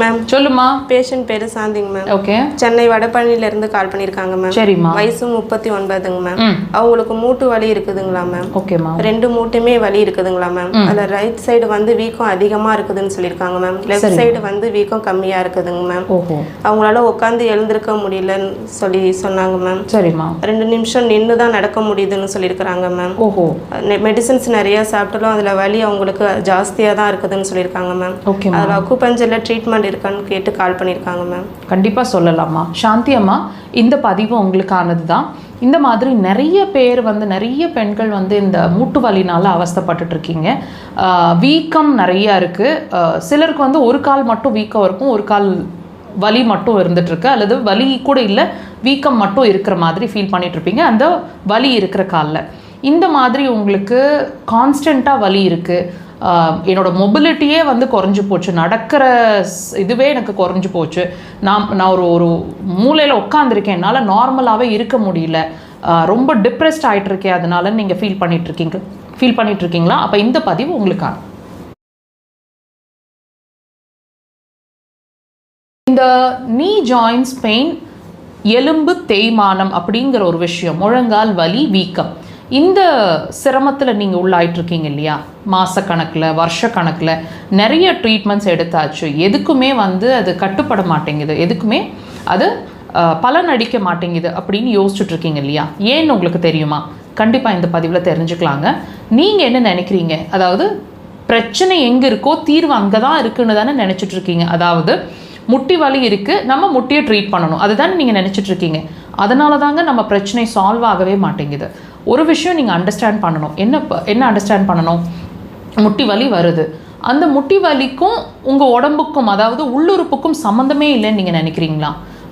Ma'am சொல்லுமா. Patient பேரு சாந்திங்க ma'am. Okay. Chennai வடபழனில இருந்து கால் பண்ணிருக்காங்க மேம். சரிம்மா. வயசு 39ங்க மேம். அவங்களுக்கு மூட்டு வலி இருக்குதுங்களா மேம்? ஓகேமா. 2 மூட்டுமே வலி இருக்குதுங்களா மேம்? அதுல ரைட் சைடு வந்து வீக்கம் அதிகமா இருக்குதுன்னு சொல்லிருக்காங்க மேம். லெஃப்ட் சைடு வந்து வீக்கம் கம்மியா இருக்குதுங்க மேம். ஓஹோ. அவங்களால உட்காந்து எழுந்திருக்க முடியலன்னு சொன்னாங்க மேம். சரிம்மா. 2 நிமிஷம் நின்று தான் நடக்க முடியுதுன்னு சொல்லியிருக்கிறாங்க மேம். ஓஹோ. மெடிசன்ஸ் நிறைய சாப்பிட்டாலும் அதில் வலி அவங்களுக்கு ஜாஸ்தியாக தான் இருக்குதுன்னு சொல்லியிருக்காங்க மேம். ஓகே. அதில் அக்குபஞ்சரில் ட்ரீட்மெண்ட் இருக்கான்னு கேட்டு கால் பண்ணியிருக்காங்க மேம். கண்டிப்பாக சொல்லலாமா. சாந்தி அம்மா, இந்த பதிவு உங்களுக்கானது தான். இந்த மாதிரி நிறைய பேர் வந்து நிறைய பெண்கள் வந்து இந்த மூட்டு வலினால் அவஸ்தைப்பட்டுட்டு இருக்கீங்க. வீக்கம் நிறையா இருக்குது. சிலருக்கு வந்து ஒரு கால் மட்டும் வீக்கம் இருக்கும், ஒரு கால் வலி மட்டும் இருந்துகிட்ருக்கு, அல்லது வலி கூட இல்லை வீக்கம் மட்டும் இருக்கிற மாதிரி ஃபீல் பண்ணிகிட்ருப்பீங்க அந்த வலி இருக்கிற காலில். இந்த மாதிரி உங்களுக்கு கான்ஸ்டண்ட்டாக வலி இருக்குது, என்னோட மொபிலிட்டியே வந்து குறைஞ்சி போச்சு, நடக்கிற இதுவே எனக்கு குறைஞ்சி போச்சு, நான் ஒரு மூலையில் உட்காந்துருக்கேன், என்னால் நார்மலாகவே இருக்க முடியல, ரொம்ப டிப்ரெஸ்ட் ஆகிட்டுருக்கேன், அதனால நீங்கள் ஃபீல் பண்ணிகிட்ருக்கீங்களா? அப்போ இந்த பதிவு உங்களுக்கான. இந்த நீ ஜாயின்ஸ் பெயின், எலும்பு தேய்மானம் அப்படிங்கிற ஒரு விஷயம், முழங்கால் வலி, வீக்கம், இந்த சிரமத்தில் நீங்கள் உள்ளாயிட்ருக்கீங்க இல்லையா? மாதக்கணக்கில் வருஷக்கணக்கில் நிறைய ட்ரீட்மெண்ட்ஸ் எடுத்தாச்சு, எதுக்குமே வந்து அது கட்டுப்பட மாட்டேங்குது, எதுக்குமே அது பலன் அடிக்க மாட்டேங்குது அப்படின்னு யோசிச்சுட்ருக்கீங்க இல்லையா? ஏன்னு உங்களுக்கு தெரியுமா? கண்டிப்பாக இந்த பதிவில் தெரிஞ்சுக்கலாங்க. நீங்கள் என்ன நினைக்கிறீங்க? அதாவது பிரச்சனை எங்கே இருக்கோ தீர்வு அங்கே தான் இருக்குன்னு தானே நினச்சிட்ருக்கீங்க. அதாவது முட்டி வலி இருக்குது, நம்ம முட்டியை ட்ரீட் பண்ணணும், அதுதானே நீங்கள் நினச்சிட்ருக்கீங்க. அதனால தாங்க நம்ம பிரச்சனை சால்வ் ஆகவே மாட்டேங்குது. ஒரு விஷயம் நீங்கள் அண்டர்ஸ்டாண்ட் பண்ணணும். என்ன அண்டர்ஸ்டாண்ட் பண்ணணும்? முட்டி வலி வருது, அந்த முட்டி வலிக்கும் உங்கள் உடம்புக்கும், அதாவது உள்ளுறுப்புக்கும் சம்மந்தமே இல்லைன்னு நீங்கள் நினைக்கிறீங்களா?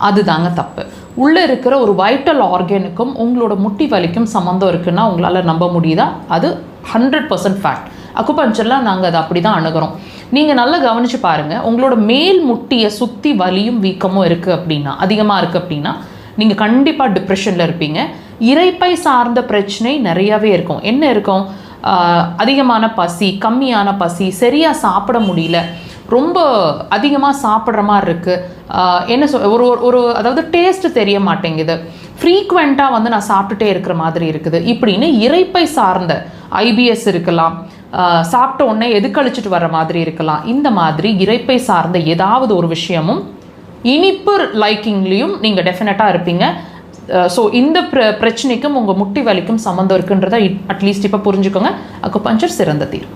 அதுதாங்க தப்பு. உள்ளே இருக்கிற ஒரு வைட்டல் ஆர்கனுக்கும் உங்களோட முட்டி வலிக்கும் சம்மந்தம் இருக்குன்னா உங்களால் நம்ப முடியுதா? அது 100% ஃபேக்ட். அக்குபஞ்சர்லாம் நாங்கள் அதை அப்படி தான் அணுகிறோம். நீங்கள் நல்லா கவனித்து பாருங்கள், உங்களோட மேல் முட்டியை சுற்றி வலியும் வீக்கமும் இருக்குது அப்படின்னா, அதிகமாக இருக்குது அப்படின்னா, நீங்கள் கண்டிப்பாக டிப்ரெஷனில் இருப்பீங்க. இரைப்பை சார்ந்த பிரச்சனை நிறையாவே இருக்கும். என்ன இருக்கும்? அதிகமான பசி, கம்மியான பசி, சரியாக சாப்பிட முடியல, ரொம்ப அதிகமாக சாப்பிட்ற மாதிரி இருக்குது, என்ன ஒரு அதாவது டேஸ்ட்டு தெரிய மாட்டேங்குது, ஃப்ரீக்வெண்ட்டாக வந்து நான் சாப்பிட்டுட்டே இருக்கிற மாதிரி இருக்குது, இப்படின்னு இரைப்பை சார்ந்த ஐபிஎஸ் இருக்கலாம், சாப்பிட்ட உடனே எதுக்கழிச்சிட்டு வர மாதிரி இருக்கலாம். இந்த மாதிரி இரைப்பை சார்ந்த ஏதாவது ஒரு விஷயமும் இனிப்பு லைக்கிங்லேயும் நீங்கள் டெஃபினட்டாக இருப்பீங்க. ஸோ இந்த பிரச்சனைக்கும் உங்கள் முட்டி வலிக்கும் சம்மந்தம் இருக்குன்றதை அட்லீஸ்ட் இப்போ புரிஞ்சுக்கோங்க. அக்குபஞ்சர் சிறந்த தீர்வு.